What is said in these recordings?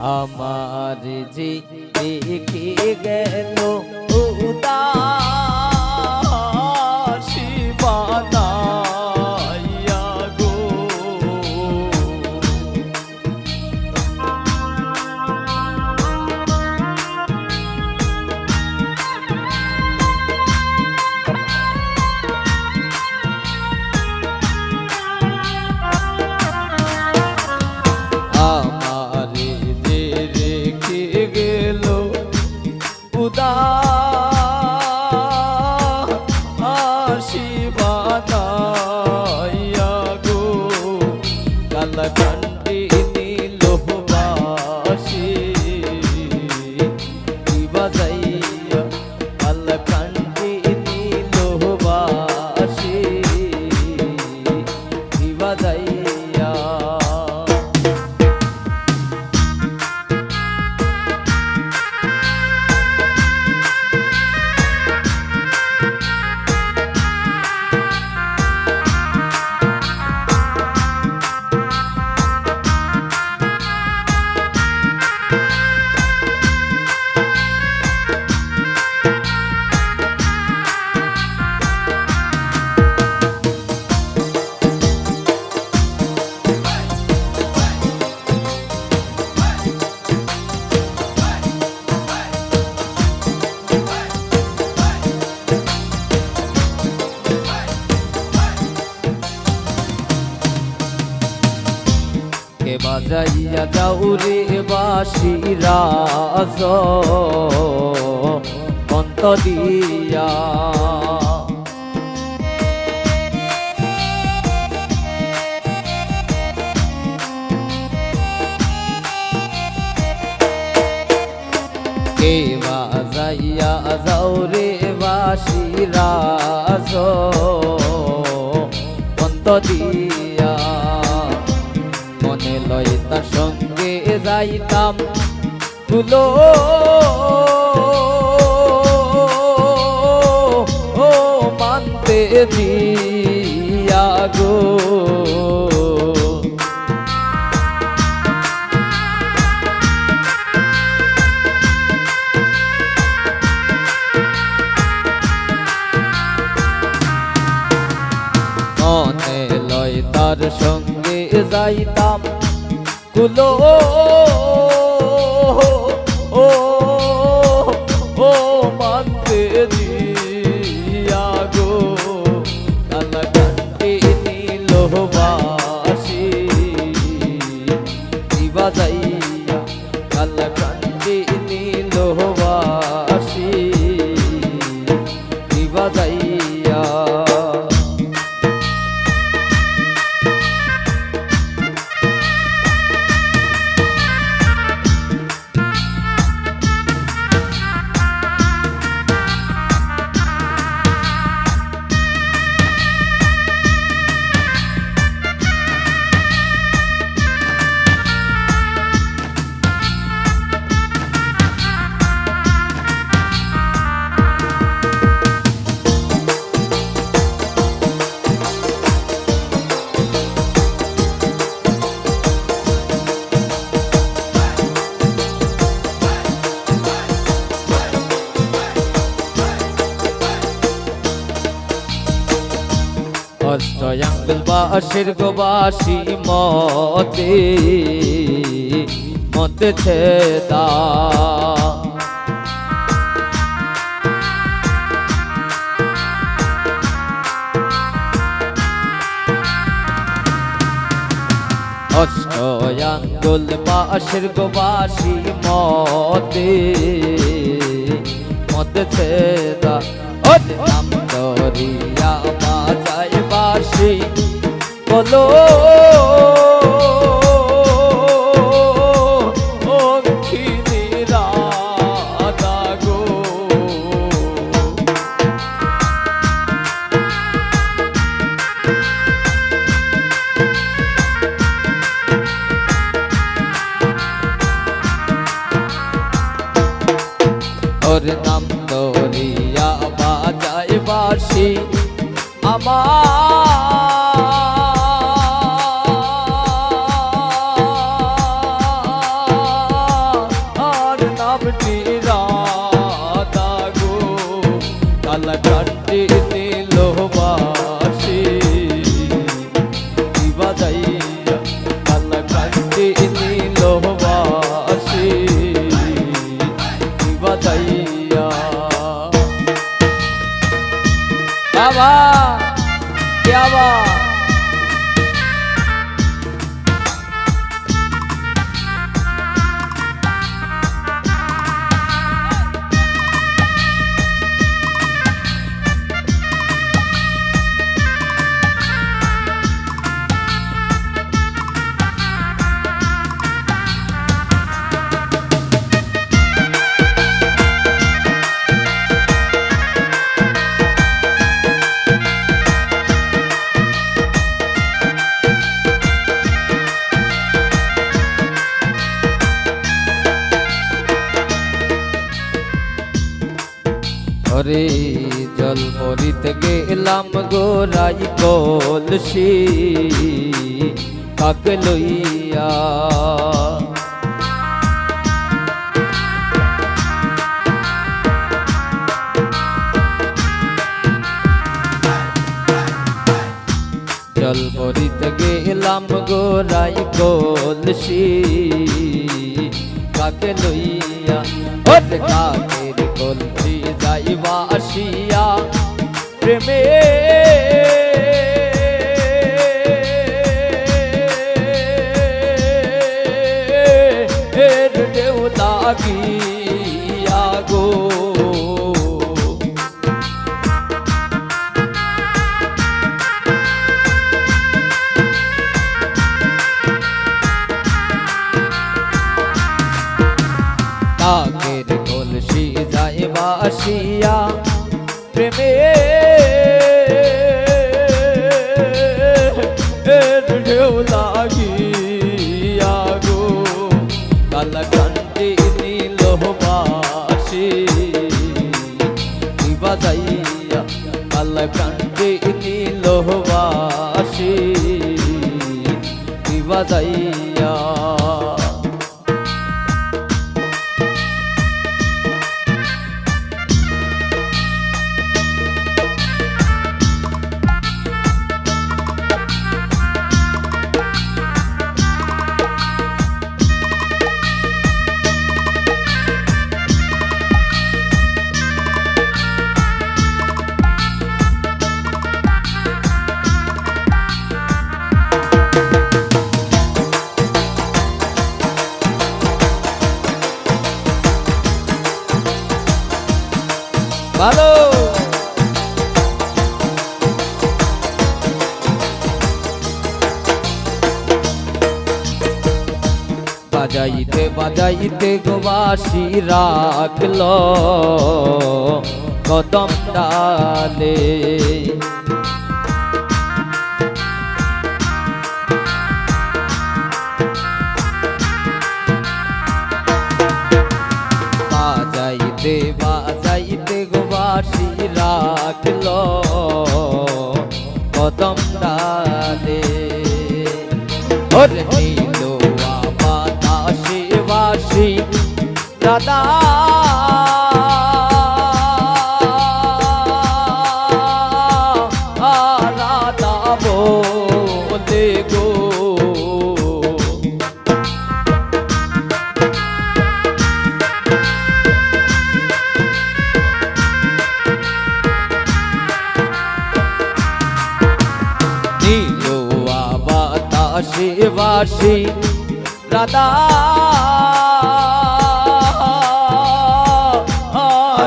আমার যে রেখে গেল উদাসী বানাইয়া গো, আমার যে রেখে গেল উদাসী বানাইয়া গো, কালকান্ডি নীল বাসি বাজাইয়া, কালকান্ডি নীল বাসি বাজাইয়া। কে বাজাইয়া যাও রে বাঁশি রাজ কন্ত দিয়া, কে বাজাইয়া যাও রে বাঁশি রাজ কন্ত দিয়া, মনে লয় তার সঙ্গে যাইতাম তুলো ও মানতে দিয়া গো, মনে লয় তার সঙ্গে যাইতাম কুলো ও ও মানতে দিয়া গো, কালকান্ডি নীল বাসি বাজাইয়া, কালকান্ডি নীল বাসি বাজাইয়া। অষ্টয়াঙ্গল বাসির গোবাসী মতে মতে ছেদা, অষ্টয়াঙ্গল বাসির গোবাসী মতে মতে ছেদা, নাম ধরিয়া বাজায় বাঁশি বলো অক্ষিণী রাধা গো, ওর নাম ধরিয়া বাজায় বাঁশি আমার, কপটি রাধা গো কালা কান্ডি নীল বাসি বাজাইয়া কালা কান্ডি নীল বাসি বাজাইয়া বাবা क्या बात ওরে জল মরিতে গেলাম গোরাই কলসি কাকে লইয়া জল মরিতে গেলাম গোরাই কলসি কাকে লইয়া ওরে কাকের কলসি যাইবা আসিয়া প্রেমে ঢেউ লাগিয়া গো কাকের কলসি যাইবা আসিয়া প্রেমে ঢেউ লাগিয়া গো কালা কান্ডি নীল বাসি বাজাইয়া কালা কান্ডি নীল বাসি বাজাইয়া ভালো বাজাইতে বাজাইতে গোবাসি রাখল কদম ডালে বাজাইতে বাজাইতে গোবাসি রাখল কদম ডালে ওরে নীল বাতাসে বাসি রাধা রাধা বলে গো বাতাসে বাসি রাধা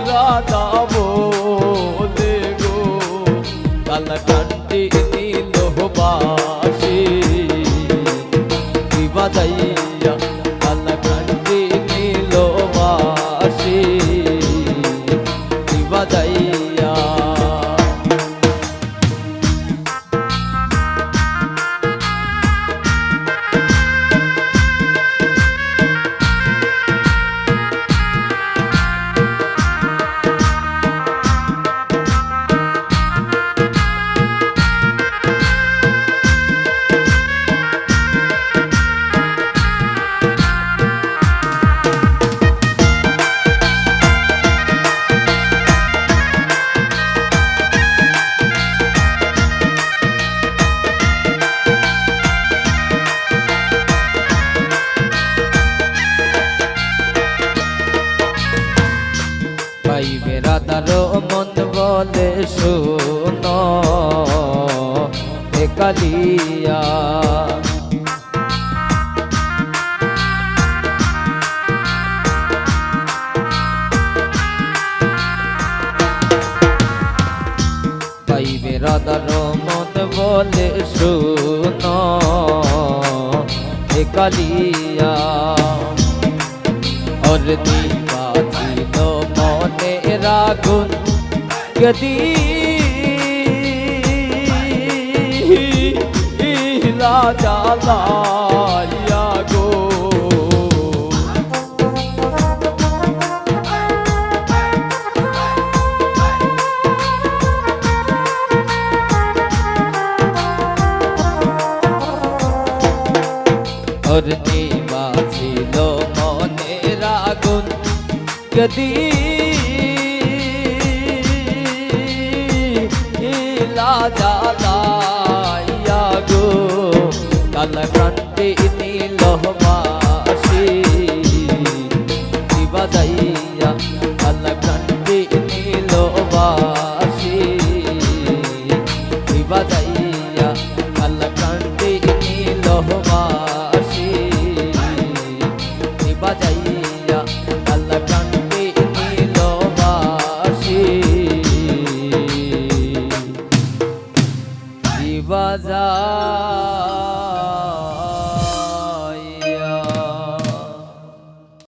রাধা বলে গো কালা কান্ডি নীল বাসি বাজাইয়া কালা কান্ডি নীল বাসি বাজাইয়া বলে শোনো এ কালিয়া ভাই বেরাদার মত বলে শোনো এ কালিয়া और दीवा ছিল মনে রাগুন গদি ইলা জ্বালাইয়া গো और दीवा ছিল মনে রাগুন গদি ইলা জ্বালাইয়া গো কাল প্রাণ